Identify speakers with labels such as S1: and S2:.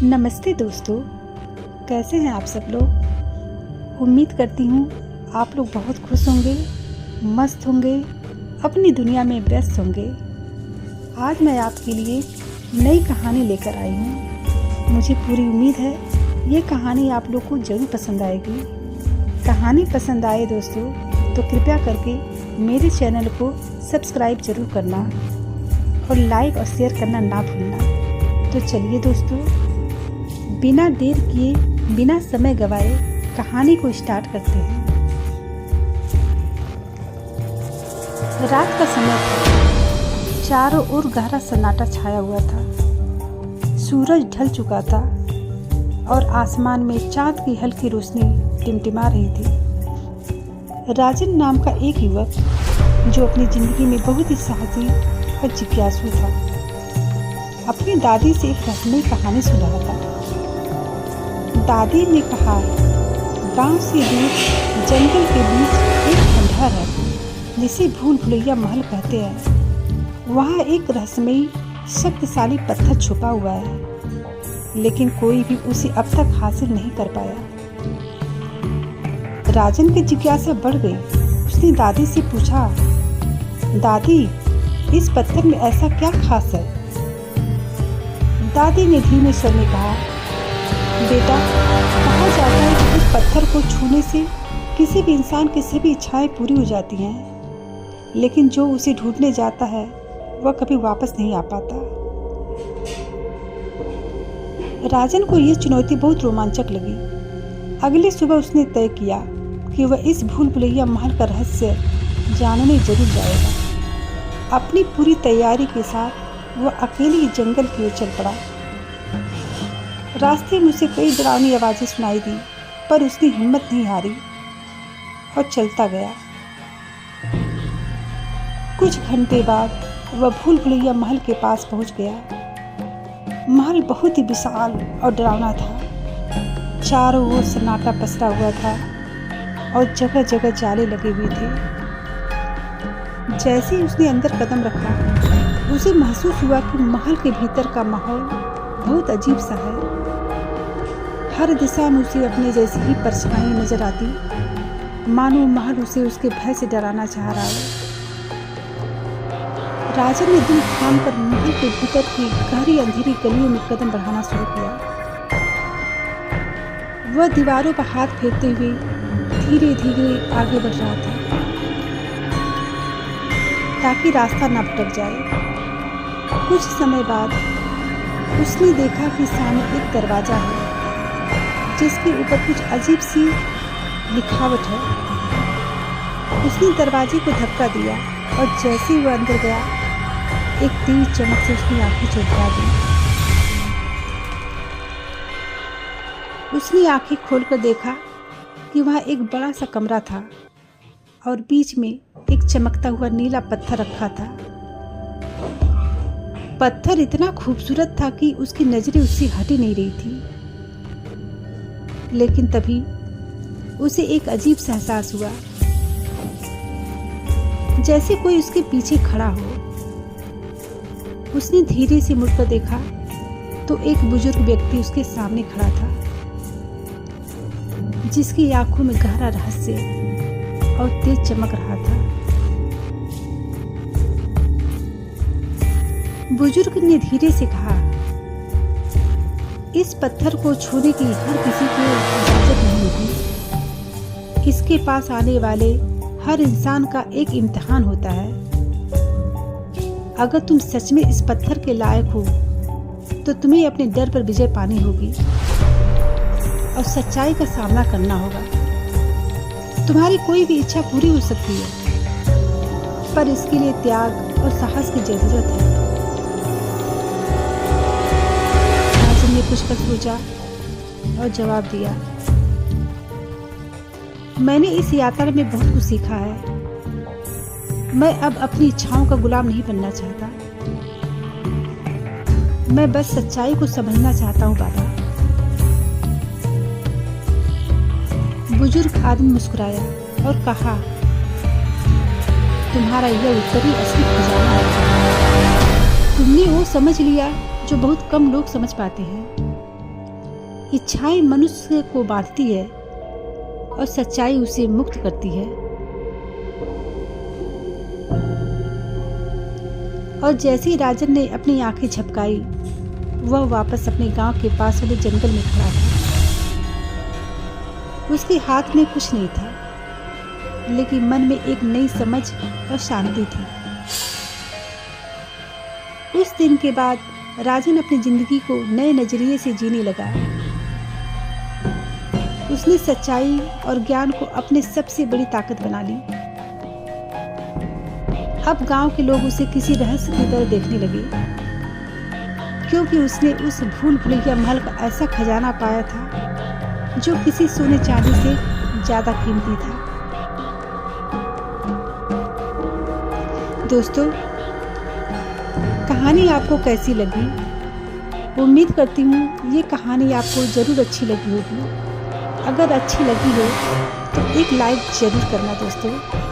S1: नमस्ते दोस्तों, कैसे हैं आप सब लोग। उम्मीद करती हूँ आप लोग बहुत खुश होंगे, मस्त होंगे, अपनी दुनिया में व्यस्त होंगे। आज मैं आपके लिए नई कहानी लेकर आई हूँ। मुझे पूरी उम्मीद है ये कहानी आप लोग को ज़रूर पसंद आएगी। कहानी पसंद आए दोस्तों तो कृपया करके मेरे चैनल को सब्सक्राइब ज़रूर करना और लाइक और शेयर करना ना भूलना। तो चलिए दोस्तों, बिना देर किए, बिना समय गवाए कहानी को स्टार्ट करते हैं। रात का समय था। चारों ओर गहरा सन्नाटा छाया हुआ था। सूरज ढल चुका था और आसमान में चांद की हल्की रोशनी टिमटिमा रही थी। राजन नाम का एक युवक जो अपनी जिंदगी में बहुत ही साहसी और जिज्ञासु था, अपनी दादी से एक रहस्यमयी कहानी सुन रहा था। दादी ने कहा, गांव से दूर जंगल के बीच एक खंडहर है जिसे भूल भुलैया महल कहते हैं। वहाँ एक रहस्यमयी शक्तिशाली पत्थर छुपा हुआ है, लेकिन कोई भी उसे अब तक हासिल नहीं कर पाया। राजन की जिज्ञासा बढ़ गई। उसने दादी से पूछा, दादी, इस पत्थर में ऐसा क्या खास है? दादी ने धीमे स्वर में कहा, बेटा, कहा जाता है कि इस पत्थर को छूने से किसी भी इंसान की सभी इच्छाएं पूरी हो जाती हैं, लेकिन जो उसे ढूंढने जाता है वह कभी वापस नहीं आ पाता। राजन को यह चुनौती बहुत रोमांचक लगी। अगली सुबह उसने तय किया कि वह इस भूल भुलैया महल का रहस्य जानने जरूर जाएगा। अपनी पूरी तैयारी के साथ वह अकेले जंगल की ओर चल पड़ा। रास्ते में उसे कई डरावनी आवाज़ें सुनाई दी, पर उसने हिम्मत नहीं हारी और चलता गया। कुछ घंटे बाद वह भूल भुलैया महल के पास पहुंच गया। महल बहुत ही विशाल और डरावना था। चारों ओर सन्नाटा पसरा हुआ था और जगह जगह जाले लगे हुए थे। जैसे ही उसने अंदर कदम रखा, उसे महसूस हुआ कि महल के भीतर का माहौल बहुत अजीब सा है। हर दिशा में उसे अपने जैसी ही परछाई नजर आती, मानो महल उसे उसके भय से डराना चाह रहा है। राजन ने दिल थाम कर महल के भीतर की गहरी अंधेरी गलियों में कदम बढ़ाना शुरू किया। वह दीवारों पर हाथ फेरते हुए धीरे धीरे आगे बढ़ रहा था, ताकि रास्ता न भटक जाए। कुछ समय बाद उसने देखा कि सामने एक दरवाजा है जिसके ऊपर कुछ अजीब सी लिखावट है। उसने दरवाजे को धक्का दिया और जैसे ही वह अंदर गया, एक तेज चमक से उसकी आंखें चौंका दी। उसने आंखें खोलकर देखा कि वहाँ एक बड़ा सा कमरा था और बीच में एक चमकता हुआ नीला पत्थर रखा था। पत्थर इतना खूबसूरत था कि उसकी नजरें उससे हट ही नहीं रही थी। लेकिन तभी उसे एक अजीब सा एहसास हुआ, जैसे कोई उसके पीछे खड़ा हो। उसने धीरे से मुड़कर देखा तो एक बुजुर्ग व्यक्ति उसके सामने खड़ा था, जिसकी आंखों में गहरा रहस्य और तेज चमक रहा था। बुजुर्ग ने धीरे से कहा, इस पत्थर को छूने की हर किसी को इजाजत नहीं होती। इसके पास आने वाले हर इंसान का एक इम्तिहान होता है। अगर तुम सच में इस पत्थर के लायक हो तो तुम्हें अपने डर पर विजय पानी होगी और सच्चाई का सामना करना होगा। तुम्हारी कोई भी इच्छा पूरी हो सकती है, पर इसके लिए त्याग और साहस की जरूरत है। राजन ने कुछ पल सोचा और जवाब दिया, मैंने इस यात्रा में बहुत कुछ सीखा है। मैं अब अपनी इच्छाओं का गुलाम नहीं बनना चाहता। मैं बस सच्चाई को समझना चाहता हूँ बाबा। बुजुर्ग आदमी मुस्कुराया और कहा, तुम्हारा यह उत्तर ही असली खजाना है। तुमने वो समझ लिया जो बहुत कम लोग समझ पाते हैं। इच्छाएं मनुष्य को बांधती है और सच्चाई उसे मुक्त करती है। और जैसे ही राजन ने अपनी आंखें झपकाई, वह वापस अपने गांव के पास वाले जंगल में खड़ा था। उसके हाथ में कुछ नहीं था, लेकिन मन में एक नई समझ और शांति थी। उस दिन के बाद राजन अपनी जिंदगी को नए नजरिए से जीने लगा। उसने सच्चाई और ज्ञान को अपने सबसे बड़ी ताकत बना ली। अब गांव के लोग उसे किसी रहस्य की तरह देखने लगे, क्योंकि उसने उस भूल भुलैया महल का ऐसा खजाना पाया था जो किसी सोने चांदी से ज्यादा कीमती था। दोस्तों, कहानी आपको कैसी लगी? उम्मीद करती हूँ ये कहानी आपको ज़रूर अच्छी लगी होगी। अगर अच्छी लगी हो तो एक लाइक ज़रूर करना दोस्तों।